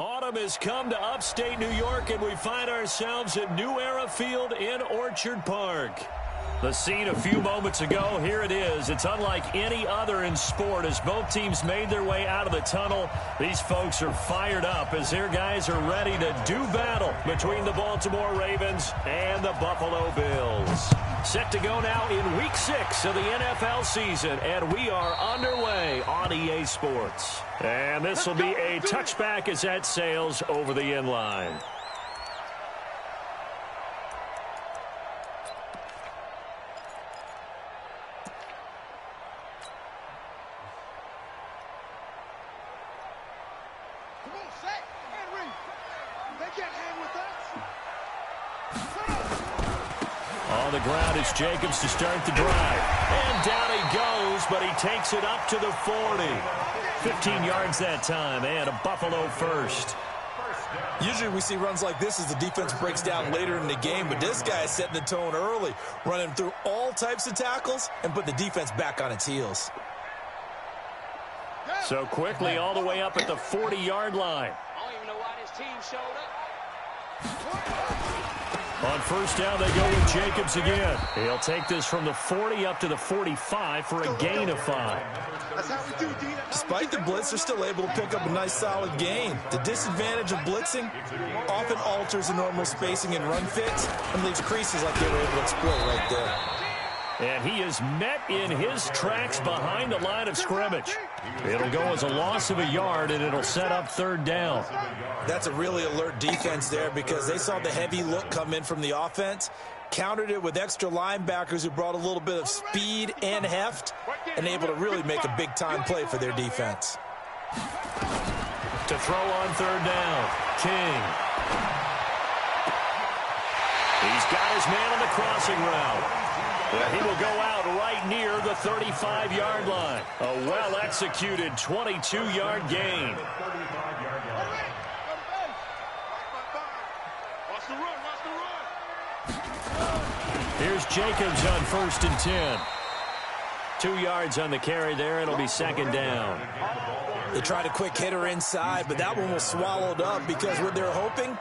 Autumn has come to upstate New York, and we find ourselves at New Era Field in Orchard Park. The scene a few moments ago, here it is. It's unlike any other in sport as both teams made their way out of the tunnel. These folks are fired up as their guys are ready to do battle between the Baltimore Ravens and the Buffalo Bills. Set to go now in Week 6 of the NFL season, and we are underway on EA Sports. And this will be a touchback as that sails over the end line. On the ground is Jacobs to start the drive. And down he goes, but he takes it up to the 40. 15 yards that time, and a Buffalo first. Usually we see runs like this as the defense breaks down later in the game, but this guy is setting the tone early, running through all types of tackles and put the defense back on its heels. So quickly all the way up at the 40-yard line. I don't even know why this team showed up. On first down, they go with Jacobs again. He'll take this from the 40 up to the 45 for a gain of 5. Despite the blitz, they're still able to pick up a nice solid gain. The disadvantage of blitzing often alters the normal spacing and run fits and leaves creases like they were able to exploit right there. And he is met in his tracks behind the line of scrimmage. It'll go as a loss of a yard, and it'll set up third down. That's a really alert defense there because they saw the heavy look come in from the offense, countered it with extra linebackers who brought a little bit of speed and heft, and able to really make a big-time play for their defense. To throw on third down, King. He's got his man on the crossing route. Well, he will go out right near the 35-yard line. A well-executed 22-yard gain. Here's Jacobs on 1st and 10. 2 yards on the carry there. It'll be second down. They tried a quick hitter inside, but that one was swallowed up because what they're hoping,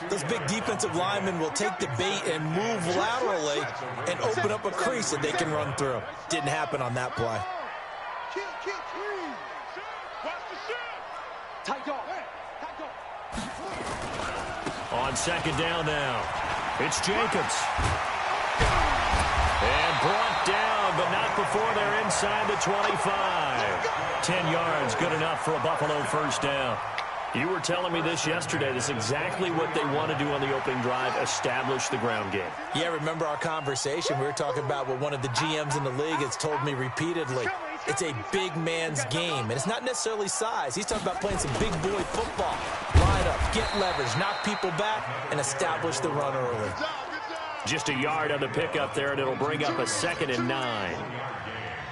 those big defensive linemen will take the bait and move laterally and open up a crease that they can run through. Didn't happen on that play. On second down now, it's Jacobs. And brought down, but not before they're inside the 25. 10 yards, good enough for a Buffalo first down. You were telling me this yesterday. This is exactly what they want to do on the opening drive, establish the ground game. Yeah, remember our conversation? We were talking about what one of the GMs in the league has told me repeatedly. It's a big man's game, and it's not necessarily size. He's talking about playing some big boy football. Line up, get leverage, knock people back, and establish the run early. Just a yard on the pickup there, and it'll bring up a 2nd and 9.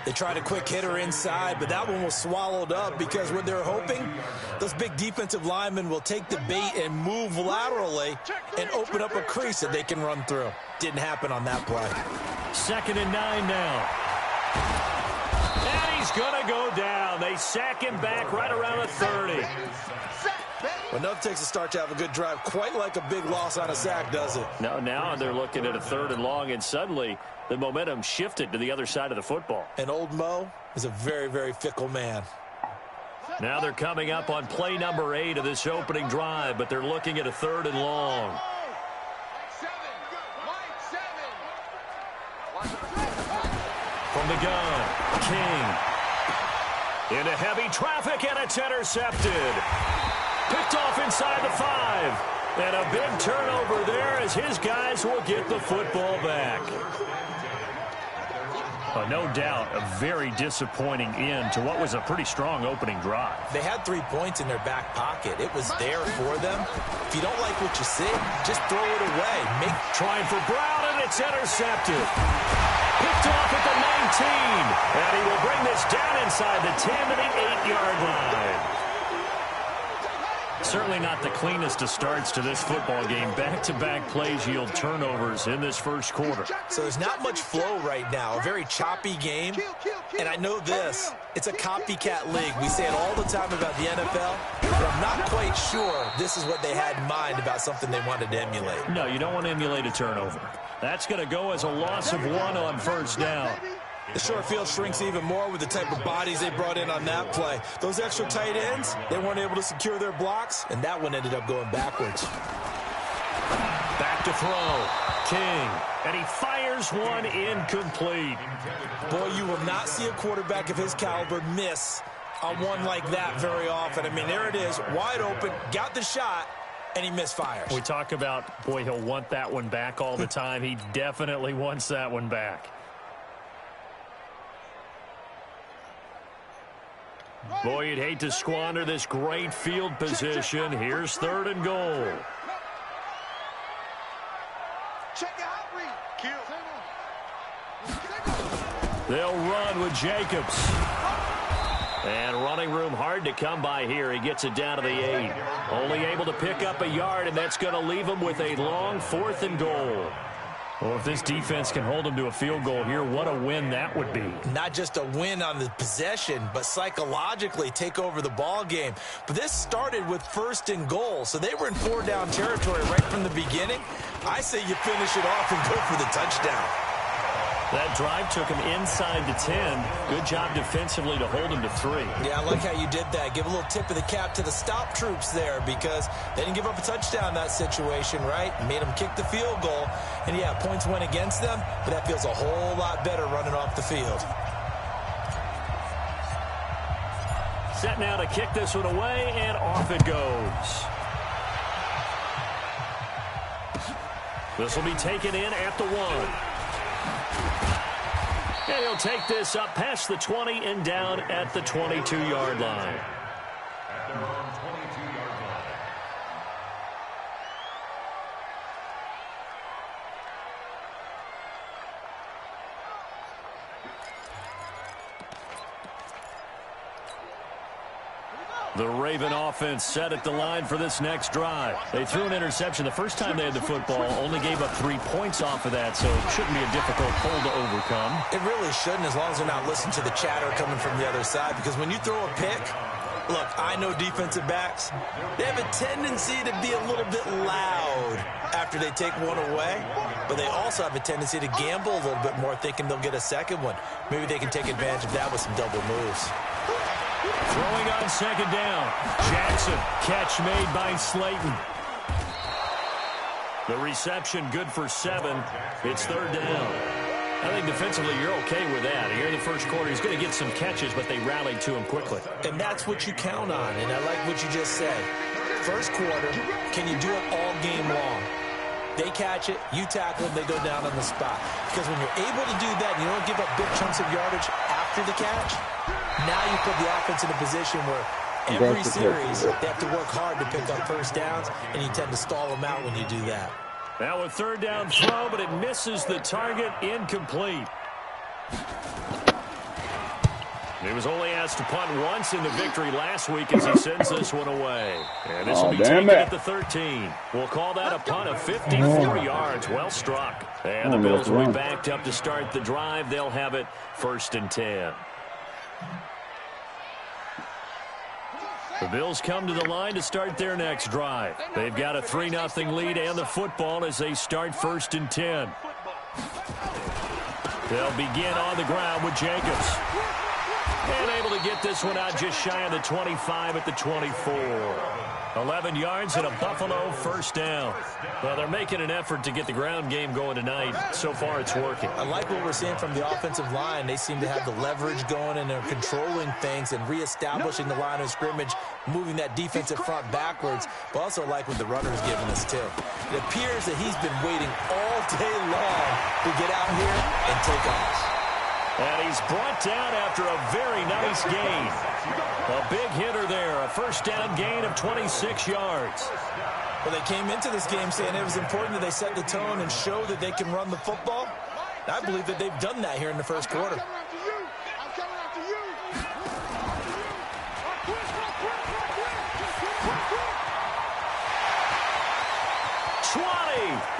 They tried a quick hitter inside, but that one was swallowed up because what they're hoping, those big defensive linemen will take the bait and move laterally and open up a crease that they can run through. Didn't happen on that play. 2nd and 9 now. And he's going to go down. They sack him back right around the 30. Well, enough takes a start to have a good drive. Quite like a big loss on a sack, does it? No, now they're looking at a 3rd and long, and suddenly the momentum shifted to the other side of the football. And old Mo is a very, very fickle man. Now they're coming up on play number 8 of this opening drive, but they're looking at a 3rd and long. From the gun, King. Into heavy traffic, and it's intercepted. Picked off inside the 5. And a big turnover there as his guys will get the football back. No doubt a very disappointing end to what was a pretty strong opening drive. They had 3 points in their back pocket. It was there for them. If you don't like what you see, just throw it away. Trying for Brown, and it's intercepted. Picked off at the 19. And he will bring this down inside the 10 to the 8-yard line. Certainly not the cleanest of starts to this football game. Back-to-back plays yield turnovers in this first quarter. So there's not much flow right now. A very choppy game. And I know this. It's a copycat league. We say it all the time about the NFL. But I'm not quite sure this is what they had in mind about something they wanted to emulate. No, you don't want to emulate a turnover. That's going to go as a loss of 1 on first down. The short field shrinks even more with the type of bodies they brought in on that play. Those extra tight ends, they weren't able to secure their blocks, and that one ended up going backwards. Back to throw. King. And he fires one incomplete. Boy, you will not see a quarterback of his caliber miss on one like that very often. I mean, there it is, wide open, got the shot, and he misfires. We talk about, boy, he'll want that one back all the time. He definitely wants that one back. Boy, you'd hate to squander this great field position. Here's 3rd and goal. They'll run with Jacobs. And running room hard to come by here. He gets it down to the 8. Only able to pick up a yard, and that's going to leave him with a long 4th and goal. Well, if this defense can hold them to a field goal here, what a win that would be. Not just a win on the possession, but psychologically take over the ball game. But this started with 1st and goal, so they were in 4-down territory right from the beginning. I say you finish it off and go for the touchdown. That drive took him inside the 10. Good job defensively to hold him to 3. Yeah, I like how you did that. Give a little tip of the cap to the stop troops there because they didn't give up a touchdown in that situation, right? Made them kick the field goal. And, yeah, points went against them, but that feels a whole lot better running off the field. Set now to kick this one away, and off it goes. This will be taken in at the 1. And he'll take this up past the 20 and down at the 22-yard line. The Raven offense set at the line for this next drive. They threw an interception the first time they had the football, only gave up 3 points off of that, so it shouldn't be a difficult pull to overcome. It really shouldn't, as long as they're not listening to the chatter coming from the other side, because when you throw a pick, look, I know defensive backs, they have a tendency to be a little bit loud after they take one away, but they also have a tendency to gamble a little bit more, thinking they'll get a second one. Maybe they can take advantage of that with some double moves. Throwing on 2nd down. Jackson, catch made by Slayton. The reception good for 7. It's 3rd down. I think defensively you're okay with that. Here in the first quarter, he's going to get some catches, but they rallied to him quickly. And that's what you count on, and I like what you just said. First quarter, can you do it all game long? They catch it, you tackle them, they go down on the spot. Because when you're able to do that and you don't give up big chunks of yardage after the catch, now you put the offense in a position where every series they have to work hard to pick up first downs, and you tend to stall them out when you do that. Now a 3rd down throw, but it misses the target, incomplete. He was only asked to punt once in the victory last week as he sends this one away. And this will be taken at the 13. We'll call that a punt of 54 yards. Well struck. And the Bills will be backed up to start the drive. They'll have it 1st and 10. The Bills come to the line to start their next drive. They've got a 3-0 lead and the football as they start 1st and 10. They'll begin on the ground with Jacobs. And able to to get this one out just shy of the 25 at the 24. 11 yards and a Buffalo first down. Well, they're making an effort to get the ground game going tonight. So far, it's working. I like what we're seeing from the offensive line. They seem to have the leverage going, and they're controlling things and reestablishing the line of scrimmage, moving that defensive front backwards. But also like what the runner's giving us, too. It appears that he's been waiting all day long to get out here and take off. And he's brought down after a very nice gain. A big hitter there, a first down gain of 26 yards. Well, they came into this game saying it was important that they set the tone and show that they can run the football. I believe that they've done that here in the first quarter. 20.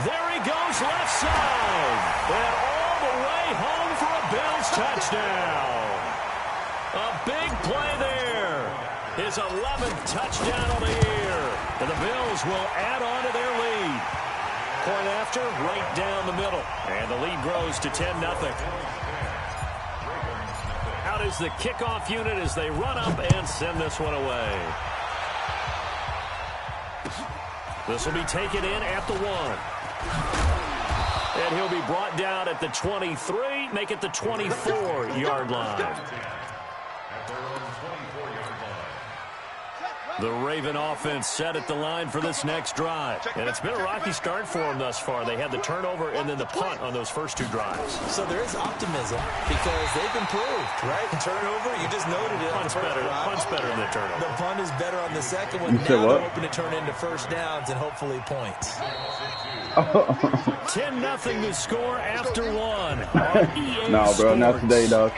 There he goes left side. And all the way home for a Bills touchdown. A big play there. His 11th touchdown of the year. And the Bills will add on to their lead. Point after, right down the middle. And the lead grows to 10-0. Out is the kickoff unit as they run up and send this one away. This will be taken in at the 1. And he'll be brought down at the 23, make it the 24-yard line. The Raven offense set at the line for this next drive. And it's been a rocky start for them thus far. They had the turnover and then the punt on those first 2 drives. So there is optimism because they've improved, right? Turnover, you just noted it. Punt's better than the turnover. The punt is better on the second one. Now they're hoping to turn into first downs and hopefully points. 10-0 to score after 1 on EA No, bro, Sports. not today, dog.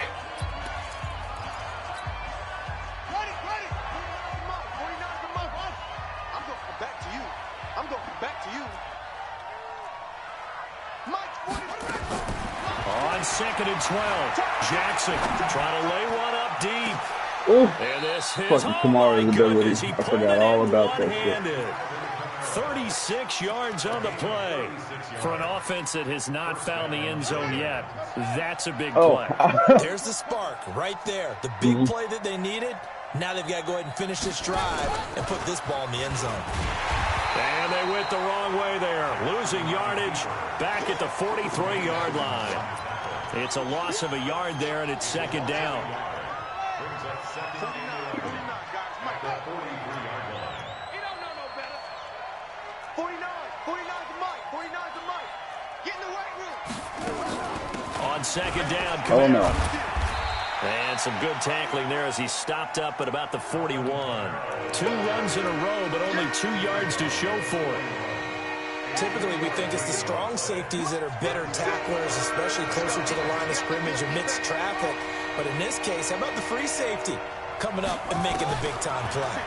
On 2nd and 12, Jackson trying to lay one up deep. Ooh. And this hits, Fucking Kamara's ability. I forgot all about that shit. 36 yards on the play. For an offense that has not found the end zone yet, that's a big play. There's the spark right there. The big play that they needed. Now they've got to go ahead and finish this drive and put this ball in the end zone. And they went the wrong way there. Losing yardage back at the 43-yard line. It's a loss of a yard there, and it's second down. On second down, Kamara. Oh, no. And some good tackling there as he stopped up at about the 41. 2 runs in a row, but only 2 yards to show for it. Typically, we think it's the strong safeties that are better tacklers, especially closer to the line of scrimmage amidst traffic. But in this case, how about the free safety coming up and making the big-time play?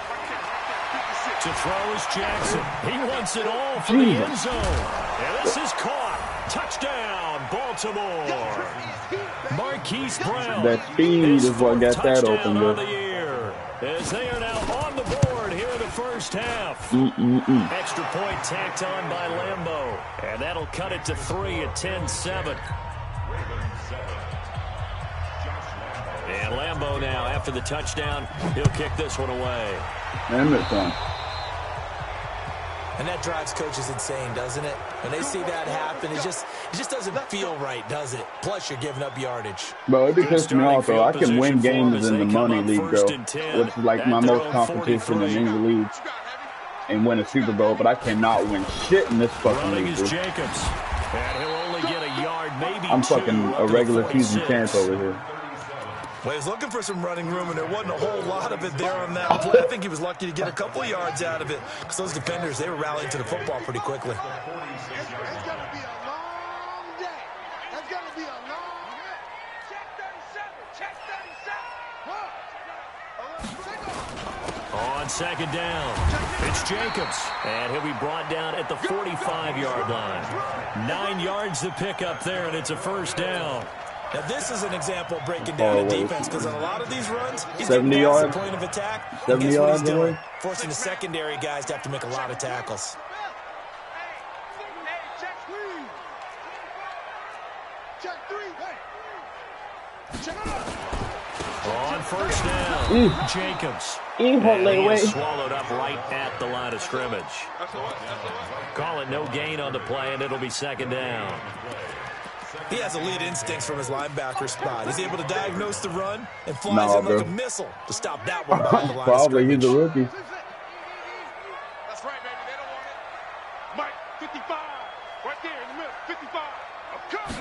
To throw is Jackson. He wants it all for the end zone. And this is caught. Touchdown, Baltimore. Marquise Brown. That speed is what got that open, on bro. the year, as they are now on the board here in the first half. Extra point tacked on by Lambeau. And that'll cut it to 3 at 10-7. And Lambeau now, after the touchdown, he'll kick this one away. And it's on. And that drives coaches insane, doesn't it? When they see that happen, it just doesn't feel right, does it? Plus, you're giving up yardage. Bro, it be pissing me off, though. I can win games in the money league, bro, which is like my most competition in any league, and win a Super Bowl, but I cannot win shit in this fucking Running league, is bro. Jacobs. And he'll only get a yard, maybe I'm 2 fucking a up to regular 46. season champ over here. Well, he's looking for some running room, and there wasn't a whole lot of it there on that play. I think he was lucky to get a couple of yards out of it because those defenders, they were rallying to the football pretty quickly. It's going to be a long day. That's going to be a long day. Check 37. Check 37. On second down, it's Jacobs. And he'll be brought down at the 45-yard line. 9 yards to pick up there, and it's a first down. Now, this is an example of breaking down a defense because on a lot of these runs, he's 70 getting past yards. the point of attack. 70 Guess what he's yards doing? away. Forcing the secondary guys to have to make a lot of tackles. Check 3. On first down, Jacobs. And he is swallowed up right at the line of scrimmage. Call it no gain on the play, and it'll be second down. He has elite instincts from his linebacker spot. He's able to diagnose the run and flies in like a missile to stop that one behind the line of Probably scrimmage. he's a rookie. That's right, baby. They don't want it. Mike, 55. Right there in the middle. 55. I'm coming.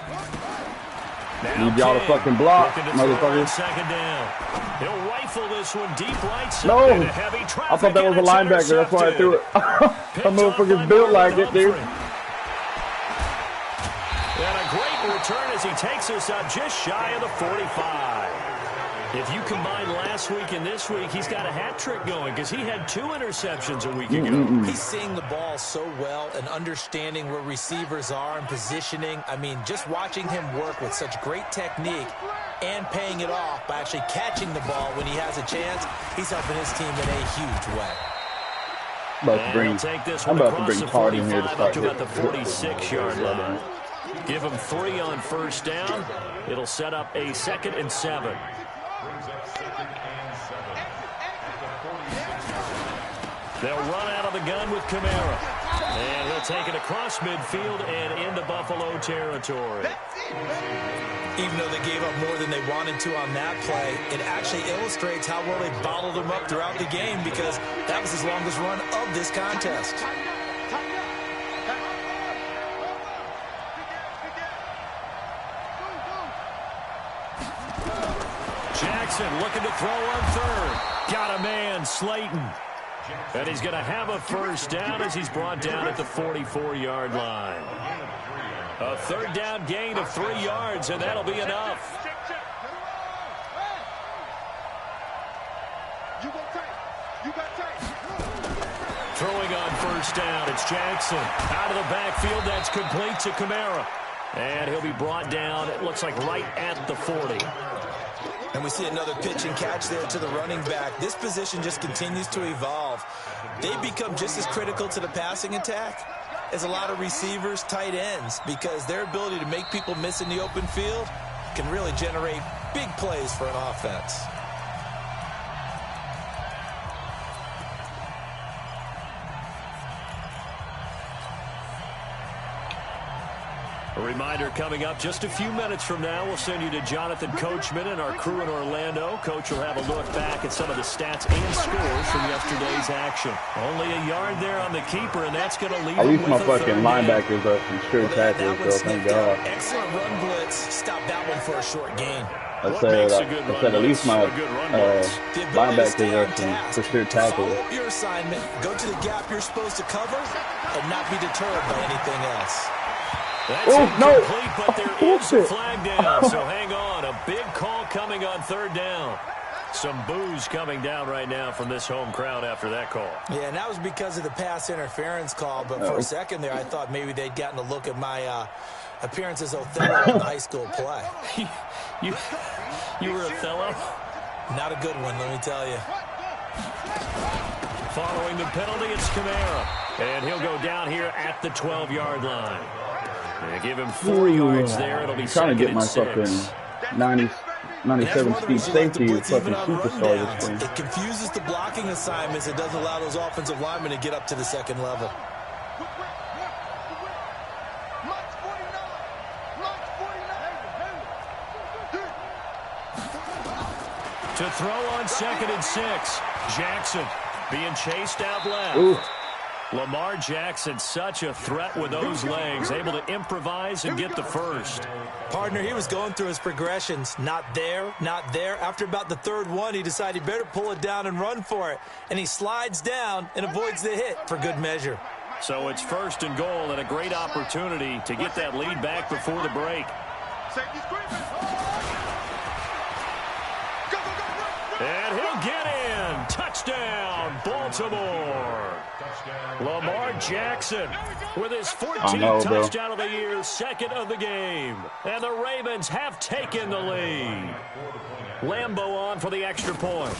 Need y'all to fucking block, motherfuckers. Second down. He'll rifle this one deep right side. No. I thought that was a linebacker. That's why I threw it. Some motherfuckers built like it, dude. And a great return as he takes us up just shy of the 45. If you combine last week and this week, he's got a hat trick going because he had 2 interceptions a week ago. He's seeing the ball so well and understanding where receivers are and positioning. I mean, just watching him work with such great technique and paying it off by actually catching the ball when he has a chance, he's helping his team in a huge way. I'm about to bring Tart in here to start hitting. About the 46-yard line. Give him 3 on first down. It'll set up a 2nd and 7. They'll run out of the gun with Kamara. And he'll take it across midfield and into Buffalo territory. Even though they gave up more than they wanted to on that play, it actually illustrates how well they bottled him up throughout the game because that was his longest run of this contest. Jackson looking to throw on third. Got a man, Slayton. And he's going to have a first down as he's brought down at the 44-yard line. A third down gain of 3 yards, and that'll be enough. Throwing on first down, it's Jackson. Out of the backfield, that's complete to Kamara. And he'll be brought down, it looks like right at the 40. And we see another pitch and catch there to the running back. This position just continues to evolve. They become just as critical to the passing attack as a lot of receivers, tight ends, because their ability to make people miss in the open field can really generate big plays for an offense. A reminder coming up just a few minutes from now, we'll send you to Jonathan Coachman and our crew in Orlando. Coach will have a look back at some of the stats and scores from yesterday's action. Only a yard there on the keeper, and that's going to leave at him least my with fucking linebackers are some sure tackles, so thank God. Excellent run blitz. Stop that one for a short gain. I said at least my linebackers are some for sure tackles. Follow your assignment, go to the gap you're supposed to cover, and not be deterred by anything else. That's incomplete, but there is a flag down, so hang on. A big call coming on third down. Some boos coming down right now from this home crowd after that call. Yeah, and that was because of the pass interference call, but for a second there, I thought maybe they'd gotten a look at my appearance as Othello in the high school play. You were Othello? Not a good one, let me tell you. Following the penalty, it's Kamara. And he'll go down here at the 12-yard line. They give him 4 yards there. It'll be trying to get my 6. fucking 97 speed safety is fucking superstar this game. It confuses the blocking assignments. It doesn't allow those offensive linemen to get up to the second level. To throw on 2nd and 6. Jackson being chased out left. Ooh. Lamar Jackson, such a threat with those legs, able to improvise and get the first. Partner, he was going through his progressions. Not there, not there. After about the third one, he decided he better pull it down and run for it. And he slides down and avoids the hit for good measure. So it's 1st and goal and a great opportunity to get that lead back before the break. And he'll get in. Touchdown, Baltimore. Lamar Jackson with his 14th touchdown of the year, 2nd of the game. And the Ravens have taken the lead. Lambeau on for the extra point.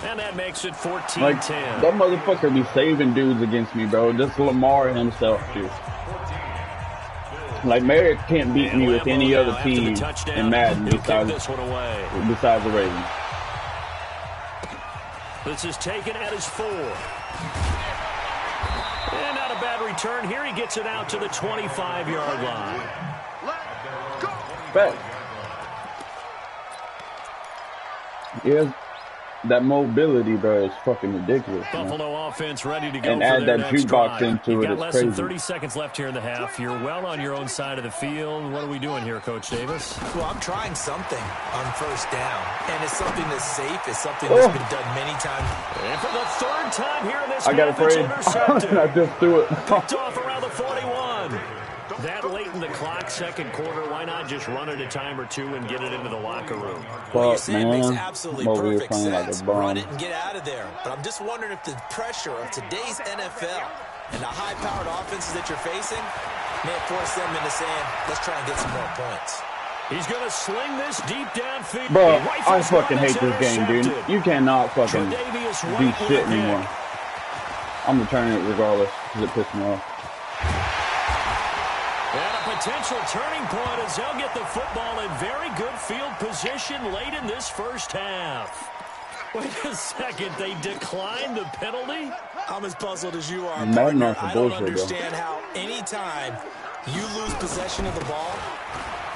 And that makes it 14-10. Like, that motherfucker be saving dudes against me, bro. Just Lamar himself, dude. Like, Merrick can't beat me with any other team in Madden besides the Ravens. This is taken at his 4. And not a bad return here. He gets it out to the 25-yard line. Back. Yeah, that mobility, bro, is fucking ridiculous. Buffalo offense ready to go. And add that jukebox into it. You've got less than crazy. 30 seconds left here in the half. You're well on your own side of the field. What are we doing here, Coach Davis? Well, I'm trying something on first down, and it's something that's safe. It's something that's been done many times. And for the 3rd time here in this I got half, afraid. it's intercepted. I just threw it. Picked off around the 41. That late in the clock, 2nd quarter, why not just run it a time or two and get it into the locker room? What you're saying makes absolutely perfect sense. Like run it and get out of there. But I'm just wondering if the pressure of today's NFL and the high-powered offenses that you're facing may force them into saying, let's try and get some more points. He's going to sling this deep downfield. Bro, I fucking hate this game, dude. You cannot fucking do shit anymore. I'm returning it regardless because it pissed me off. And a potential turning point as they'll get the football in very good field position late in this first half. Wait a second, they declined the penalty? I'm as puzzled as you are, partner. I don't understand how any time you lose possession of the ball,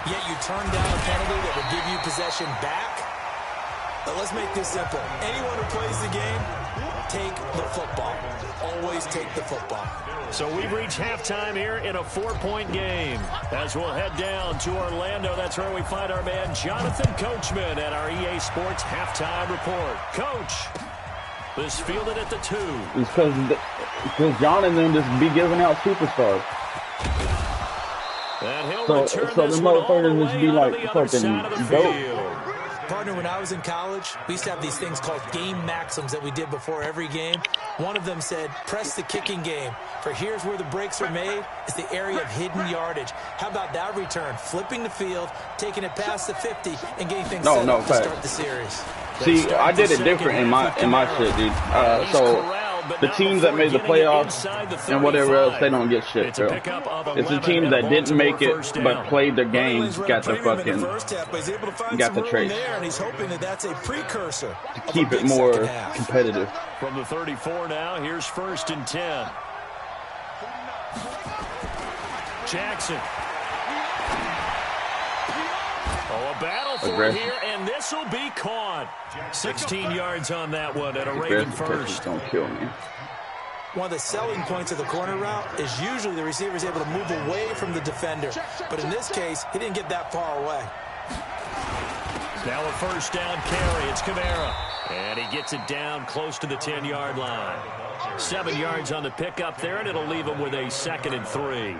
yet you turn down a penalty that would give you possession back. But let's make this simple. Anyone who plays the game, take the football. Always take the football. So we've reached halftime here in a 4-point game. As we'll head down to Orlando, that's where we find our man Jonathan Coachman at our EA Sports Halftime Report. Coach, this fielded at the 2. It's because John and them just be giving out superstars. And he'll So return the this one all the motherfuckers just way be on like the other fucking side of the dope. field. Partner, when I was in college, we used to have these things called game maxims that we did before every game. One of them said, press the kicking game. For here's where the breaks are made. It's the area of hidden yardage. How about that return? Flipping the field, taking it past the 50, and getting things set up to start the series. See, I did it different in my shit, dude. So the teams that made the playoffs and whatever else, they don't get shit, bro. It's the teams that didn't make it but played their games got the fucking got the trace. He's hoping that that's a precursor to keep it more competitive. From the 34 now, here's 1st and 10. Jackson. Oh, a battle for it here, and this will be caught. 16 yards on that one at a Raven first. Don't kill me. One of the selling points of the corner route is usually the receiver is able to move away from the defender. But in this case, he didn't get that far away. Now a 1st down carry. It's Kamara. And he gets it down close to the 10-yard line. 7 yards on the pickup there, and it'll leave him with a 2nd and 3.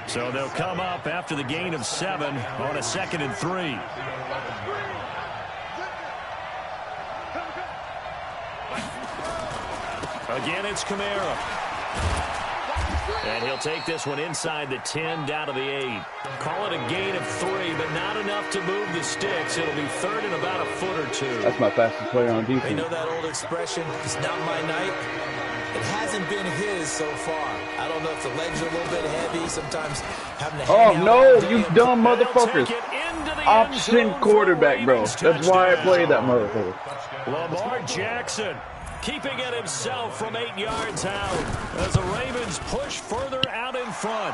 So they'll come up after the gain of 7 on a 2nd and 3. Again, it's Kamara. And he'll take this one inside the 10, down to the 8. Call it a gain of 3, but not enough to move the sticks. It'll be 3rd and about a foot or 2. That's my fastest player on defense. You know that old expression, it's not my night? It hasn't been his so far. I don't know if the legs are a little bit heavy. Sometimes having to hang out all day. You dumb motherfuckers. Option quarterback, bro. That's why I played that motherfucker. Lamar Jackson keeping it himself from 8 yards out as the Ravens push further out in front.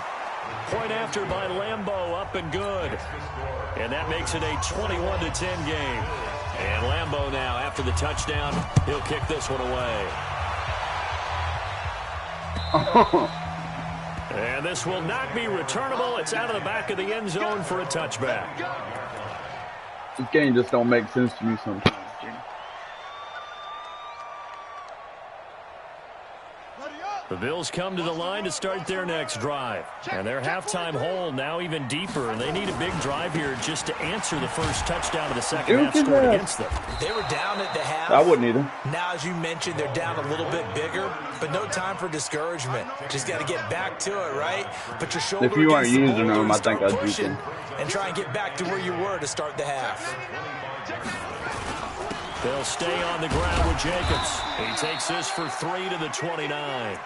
Point after by Lambeau, up and good. And that makes it a 21-10 game. And Lambeau now, after the touchdown, he'll kick this one away. And this will not be returnable. It's out of the back of the end zone for a touchback. This game just don't make sense to me sometimes. The Bills come to the line to start their next drive. And their halftime hole now even deeper. And they need a big drive here just to answer the first touchdown of the second half scored against them. They were down at the half. I wouldn't either. Now, as you mentioned, they're down a little bit bigger, but no time for discouragement. Just got to get back to it, right? Put your shoulder if you aren't against using them, I think I'd beat them. And try and get back to where you were to start the half. They'll stay on the ground with Jacobs. He takes this for 3 to the 29.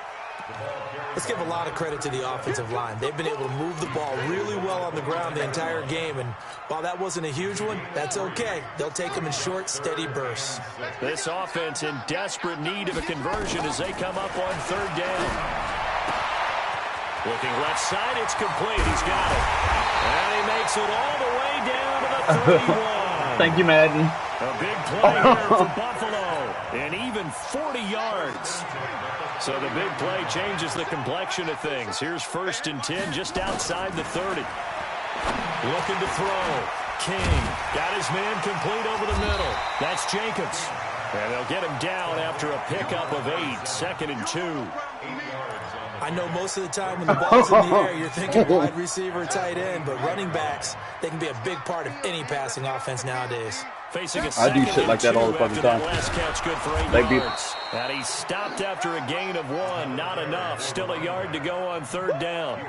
Let's give a lot of credit to the offensive line. They've been able to move the ball really well on the ground the entire game, and while that wasn't a huge one, that's okay. They'll take them in short, steady bursts. This offense in desperate need of a conversion as they come up on third down. Looking left side, it's complete. He's got it. And he makes it all the way down to the 31. Thank you, Madden. A big play here for Buffalo, and even 40 yards. So the big play changes the complexion of things. Here's 1st and 10 just outside the 30. Looking to throw. King got his man complete over the middle. That's Jacobs. And they'll get him down after a pickup of 8, 2nd and 2. I know most of the time when the ball's in the air, you're thinking wide receiver, tight end, but running backs, they can be a big part of any passing offense nowadays. Facing a I do shit like that all the fucking time. Last catch good for 8 yards. And he stopped after a gain of 1. Not enough. Still a yard to go on third down.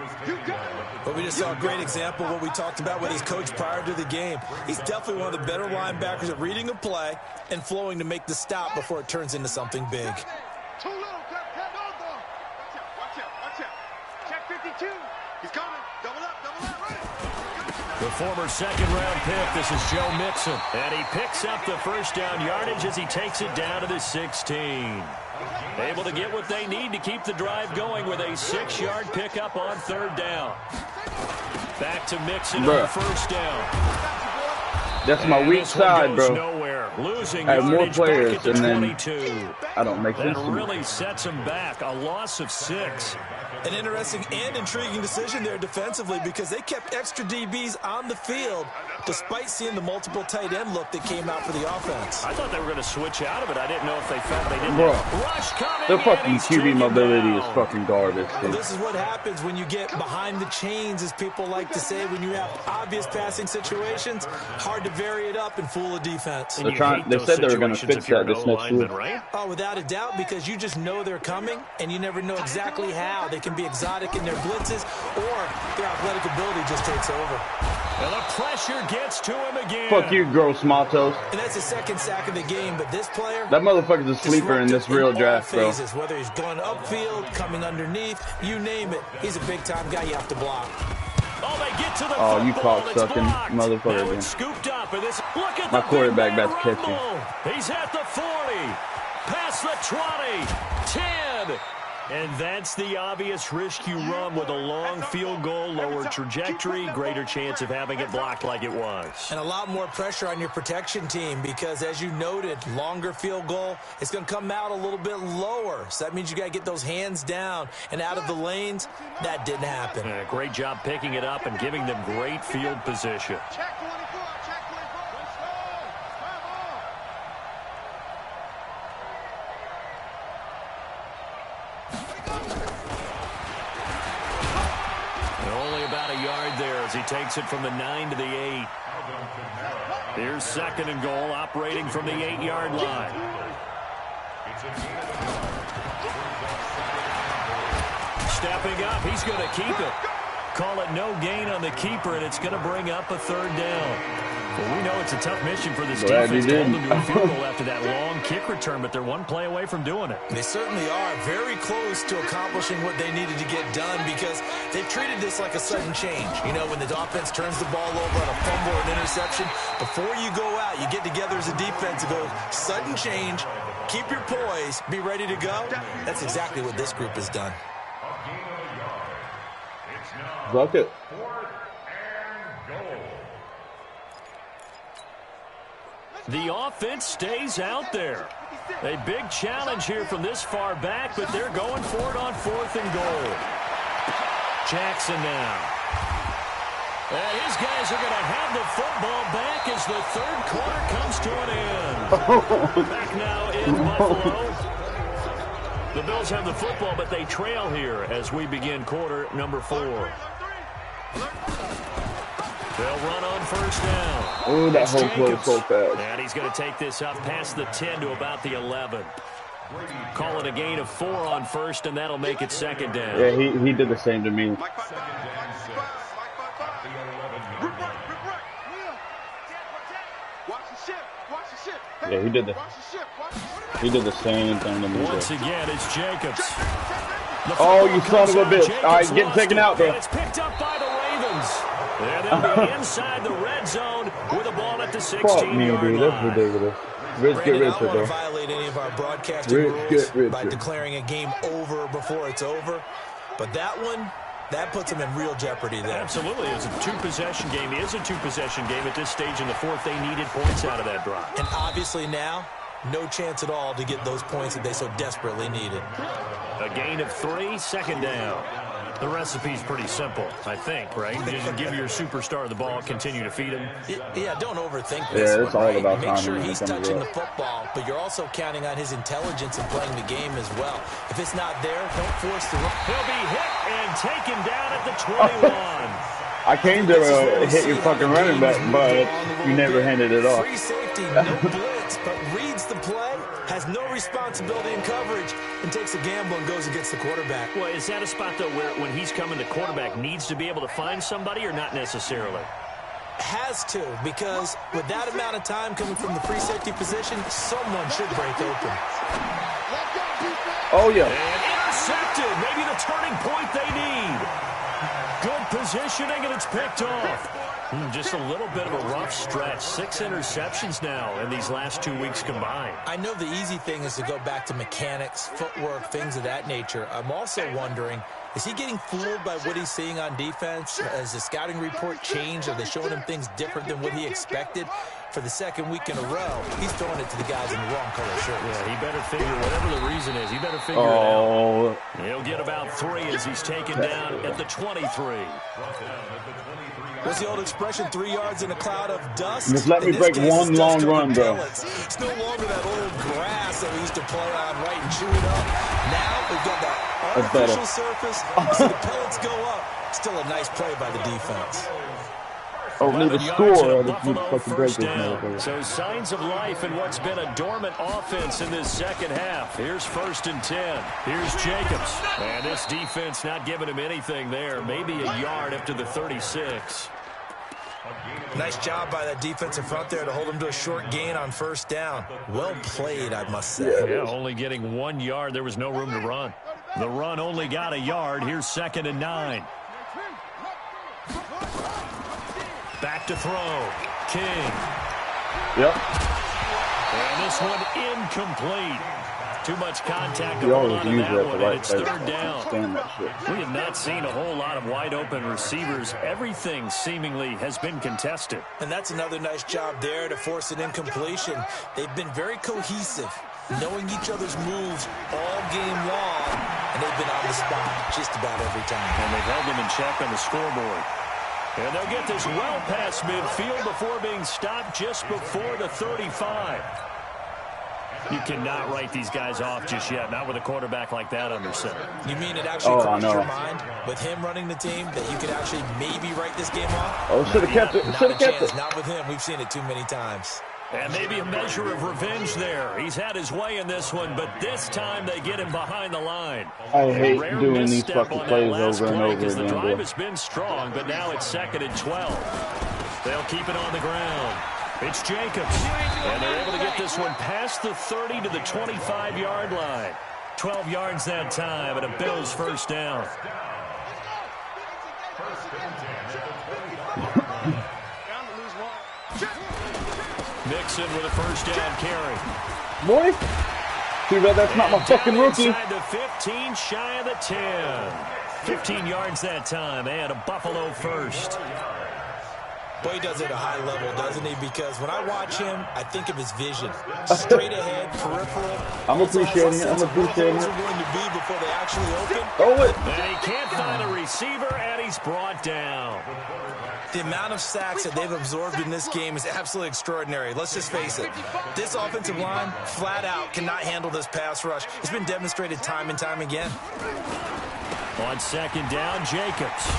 But we just saw a great example of what we talked about with his coach prior to the game. He's definitely one of the better linebackers at reading a play and flowing to make the stop before it turns into something big. Too little. Watch out. Check 52. He's coming. Double up, run it. The former second-round pick, this is Joe Mixon. And he picks up the first down yardage as he takes it down to the 16. Able to get what they need to keep the drive going with a 6-yard pickup on third down. Back to Mixon on first down. That's my weak side, bro. Nowhere. Losing I have more yardage players, back at the and 22. then I don't make sense to That me. really sets him back. A loss of 6. An interesting and intriguing decision there defensively because they kept extra DBs on the field despite seeing the multiple tight end look that came out for the offense. I thought they were going to switch out of it. I didn't know if they felt they didn't. Bro, Rush coming their in, fucking he's QB taken mobility down. is fucking garbage, Well, dude. this is what happens when you get behind the chains, as people like to say, when you have obvious passing situations. Hard to vary it up and fool a defense. And you They hate those said they were going to situations fix if you're that an this next O-lineman, week. right? Oh, without a doubt, because you just know they're coming, and you never know exactly how. They can be exotic in their blitzes, or their athletic ability just takes over. And the pressure gets to him again. Fuck you, gross Matos. And that's the second sack of the game, but this player... That motherfucker's a sleeper in this real draft, bro. phases, whether he's going upfield, coming underneath, you name it. He's a big-time guy you have to block. Oh, they get to the Oh, you football. cocksucking It's blocked. motherfucker, Now dude. it's scooped up, and this, look at My the quarterback big about to man catch you. rumble. He's at the 40, past the 20, 10. And that's the obvious risk you run with a long field goal, lower trajectory, greater chance of having it blocked like it was. And a lot more pressure on your protection team because, as you noted, longer field goal, it's going to come out a little bit lower. So that means you got to get those hands down and out of the lanes. That didn't happen. And a great job picking it up and giving them great field position. Check 24. Let's go. And only about a yard there as he takes it from the 9 to the 8. Here's 2nd and goal, operating from the 8-yard line. Stepping up, he's going to keep it. Call it no gain on the keeper, and it's going to bring up a third down. Well, we know it's a tough mission for this Glad defense he to hold did. them to a field goal after that long kick return, but they're one play away from doing it. They certainly are very close to accomplishing what they needed to get done because they've treated this like a sudden change. You know, when the offense turns the ball over on a fumble or an interception, before you go out, you get together as a defense and go, sudden change, keep your poise, be ready to go. That's exactly what this group has done. Bucket. The offense stays out there. A big challenge here from this far back, but they're going for it on 4th and goal. Jackson now. And his guys are going to have the football back as the third quarter comes to an end. Back now in Buffalo. The Bills have the football, but they trail here as we begin quarter number 4. They'll run on first down. Oh, that It's whole play was so Jacobs. fast. And he's going to take this up past the 10 to about the 11. Call it a gain of 4 on first, and that'll make it 2nd down. Yeah, he did the same to me. Mike 5-5. Rip right. Watch the ship. Hey, Yeah, watch the ship. he did the same thing to me. Once again, it's Jacobs. Oh, you son of a bitch. All right, get taken out, bro. It's picked up by the Ravens. And they'll be inside the red zone with a ball at the 16-yard line. That's ridiculous. Rich get richer, I don't want bro. to violate any of our broadcasting rules by declaring a game over before it's over. But that one, that puts them in real jeopardy there. Absolutely. It's a two-possession game. It is a two-possession game at this stage in the fourth. They needed points out of that drive. And obviously now, no chance at all to get those points that they so desperately needed. A gain of 3, second down. The recipe's pretty simple, I think, right? Just give your superstar the ball, continue to feed him. Yeah, don't overthink this. Yeah, it's all about Make sure timing. he's touching the football, but you're also counting on his intelligence in playing the game as well. If it's not there, don't force the run. He'll be hit and taken down at the 21. I came to hit your fucking running back, but you never handed it off. Free safety, no blitz, but reads the play, has no responsibility in coverage, and takes a gamble and goes against the quarterback. Well, is that a spot, though, where when he's coming, the quarterback needs to be able to find somebody or not necessarily? Has to, because with that amount of time coming from the free safety position, someone should break open. Oh, yeah. And intercepted. Maybe the turning point they need. Good positioning, and it's picked off. Just a little bit of a rough stretch. 6 interceptions now in these last 2 weeks combined. I know the easy thing is to go back to mechanics, footwork, things of that nature. I'm also wondering, is he getting fooled by what he's seeing on defense? Has the scouting report changed? Are they showing him things different than what he expected? For the second week in a row, he's throwing it to the guys in the wrong color shirts. Yeah, he better figure, whatever the reason is, he better figure it out. He'll get about 3 as he's taken down at the 23. What's the old expression, 3 yards in a cloud of dust? Just let me break one long run, bro. It's no longer that old grass that we used to play on, right, and chew it up. Now we've got that artificial surface, so the pellets go up. Still a nice play by the defense. Oh, need to score. I just need to fucking break this motherfucker. So signs of life in what's been a dormant offense in this second half. Here's 1st and 10. Here's Jacobs. And this defense not giving him anything there. Maybe a yard up to the 36. Nice job by that defensive front there to hold him to a short gain on 1st down. Well played, I must say. Yeah, only getting 1 yard. There was no room to run. The run only got a yard. Here's 2nd and 9. Back to throw. King. Yep. And this one incomplete. Too much contact You going always on in use that that one, the and right it's place. 3rd down. Stand that shit. We have not seen a whole lot of wide-open receivers. Everything seemingly has been contested. And that's another nice job there to force an incompletion. They've been very cohesive, knowing each other's moves all game long, and they've been on the spot just about every time. And they've held them in check on the scoreboard. And they'll get this well past midfield before being stopped just before the 35. You cannot write these guys off just yet, not with a quarterback like that under center. You mean it actually crossed your mind with him running the team that you could actually maybe write this game off? Oh, should have kept it. Should have kept it. Not with him. We've seen it too many times. And maybe a measure of revenge there. He's had his way in this one, but this time they get him behind the line. I hate doing these fucking plays over and over again. The drive has been strong, but now it's 2nd and 12. They'll keep it on the ground. It's Jacobs. And they're able to get this one past the 30 to the 25-yard line. 12 yards that time, and a Bills 1st down. Mixon with a 1st down carry. Boy, too bad that's not my fucking rookie. Inside the 15, shy of the 10. 15 yards that time, and a Buffalo 1st. Boy, he does it at a high level, doesn't he? Because when I watch him, I think of his vision. Straight ahead, peripheral. I'm appreciating it. I'm appreciating it. Are going to be before they actually open. Throw it. And he can't find a receiver, and he's brought down. The amount of sacks that they've absorbed in this game is absolutely extraordinary. Let's just face it. This offensive line, flat out, cannot handle this pass rush. It's been demonstrated time and time again. On 2nd down, Jacobs.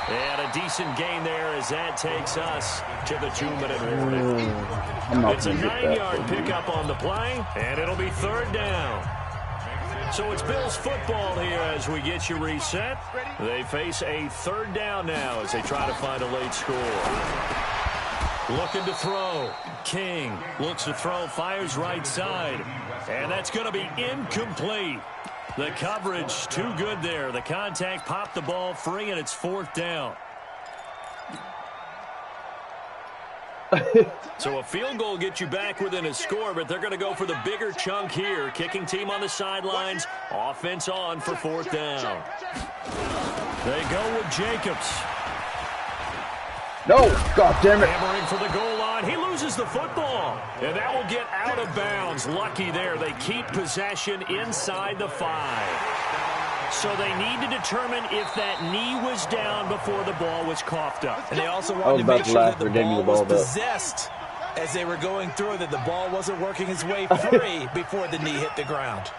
And a decent gain there as that takes us to the 2-minute warning. It's a 9-yard pickup on the play, and it'll be 3rd down. So it's Bills football here as we get you reset. They face a 3rd down now as they try to find a late score. Looking to throw. King looks to throw, fires right side. And that's going to be incomplete. The coverage too good there. The contact popped the ball free, and it's 4th down. So a field goal gets you back within a score, but they're going to go for the bigger chunk here. Kicking team on the sidelines. Offense on for 4th down. They go with Jacobs. No, God damn it. Hammering for the goal line. He loses the football. And that will get out of bounds. Lucky there. They keep possession inside the 5. So they need to determine if that knee was down before the ball was coughed up. And they also wanted to make sure that the ball was possessed as they were going through, that the ball wasn't working its way free before the knee hit the ground.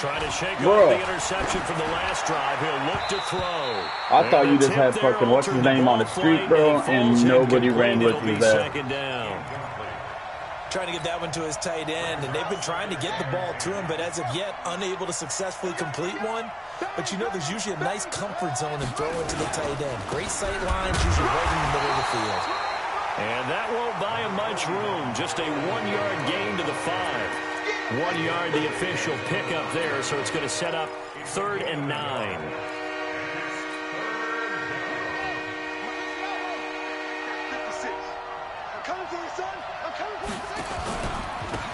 Trying to shake off the interception from the last drive. He'll look to throw. I thought you just had fucking what's his name on the street, bro, and nobody ran with his ass. Trying to get that one to his tight end, and they've been trying to get the ball to him, but as of yet, unable to successfully complete one. But you know, there's usually a nice comfort zone in throwing to the tight end. Great sight lines, usually right in the middle of the field. And that won't buy him much room. Just a 1-yard gain to the 5. 1 yard, the official pickup there, so it's going to set up 3rd and 9.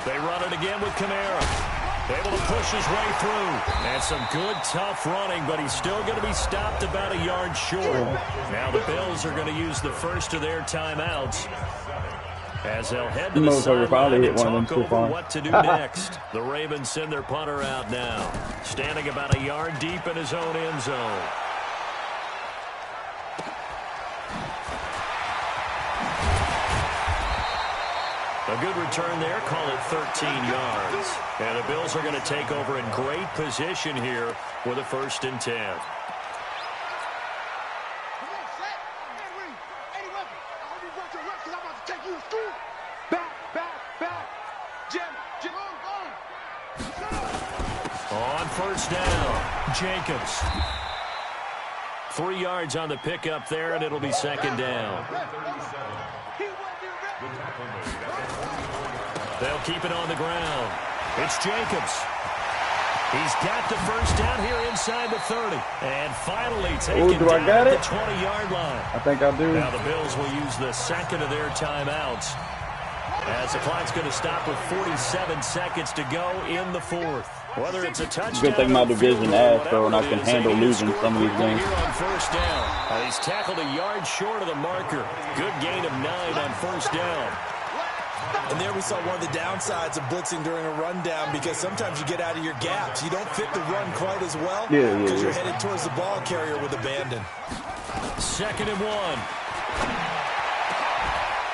They run it again with Kamara. Able to push his way through. And some good, tough running, but he's still going to be stopped about a yard short. Now the Bills are going to use the first of their timeouts as they'll head to the sideline and talk over what to do next. The Ravens send their punter out now, standing about a yard deep in his own end zone. A good return there, call it 13 yards. And the Bills are going to take over in great position here with a 1st and 10. On 1st down, Jacobs. 3 yards on the pickup there, and it'll be 2nd down. They'll keep it on the ground. It's Jacobs. He's got the 1st down here inside the 30. And finally taken down at the 20-yard line. I think I do. Now the Bills will use the 2nd of their timeouts, as the clock's going to stop with 47 seconds to go in the 4th. Whether it's a touchdown, good thing my division ass, though, and I can handle losing some of these games. Here on 1st down. He's tackled a yard short of the marker. Good gain of 9 on 1st down. And there we saw one of the downsides of blitzing during a rundown, because sometimes you get out of your gaps. You don't fit the run quite as well because you're headed towards the ball carrier with abandon. 2nd and 1.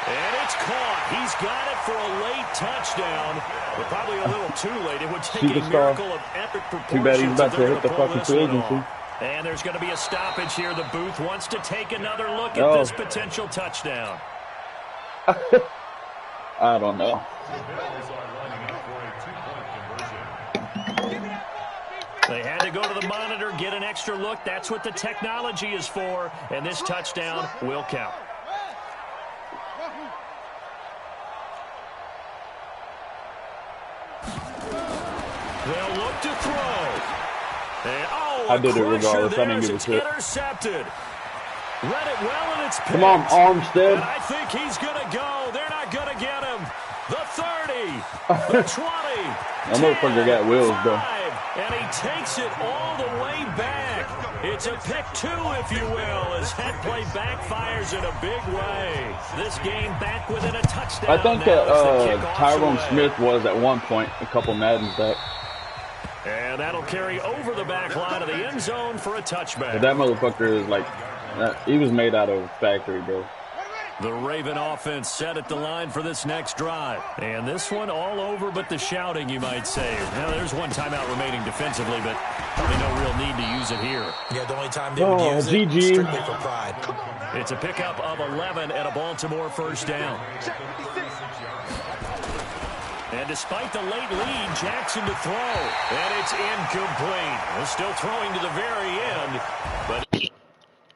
And it's caught. He's got it for a late touchdown, but probably a little too late. It would take a miracle of epic proportions. Too bad he's about to hit the fucking free agency. And there's going to be a stoppage here. The booth wants to take another look at this potential touchdown. I don't know. They had to go to the monitor, get an extra look. That's what the technology is for, and this touchdown will count. They'll look to throw. And, I did it regardless. I didn't give a shit. Intercepted. Read it well, and it's picked. Come on, Armstead. And I think he's going to go. They're not going to get him. The 30, the 20. That motherfucker got wheels, though. And he takes it all the way back. It's a pick 2, if you will, as head play backfires in a big way. This game back within a touchdown. I think that Tyrone Smith was at one point a couple Maddens back. And that'll carry over the back line of the end zone for a touchback. But that motherfucker is like, he was made out of factory, bro. The Raven offense set at the line for this next drive. And this one all over but the shouting, you might say. Now, there's one timeout remaining defensively, but probably no real need to use it here. Yeah, the only time they would use it strictly for pride. It's a pickup of 11 and a Baltimore 1st down. And despite the late lead, Jackson to throw. And it's incomplete. We're still throwing to the very end, but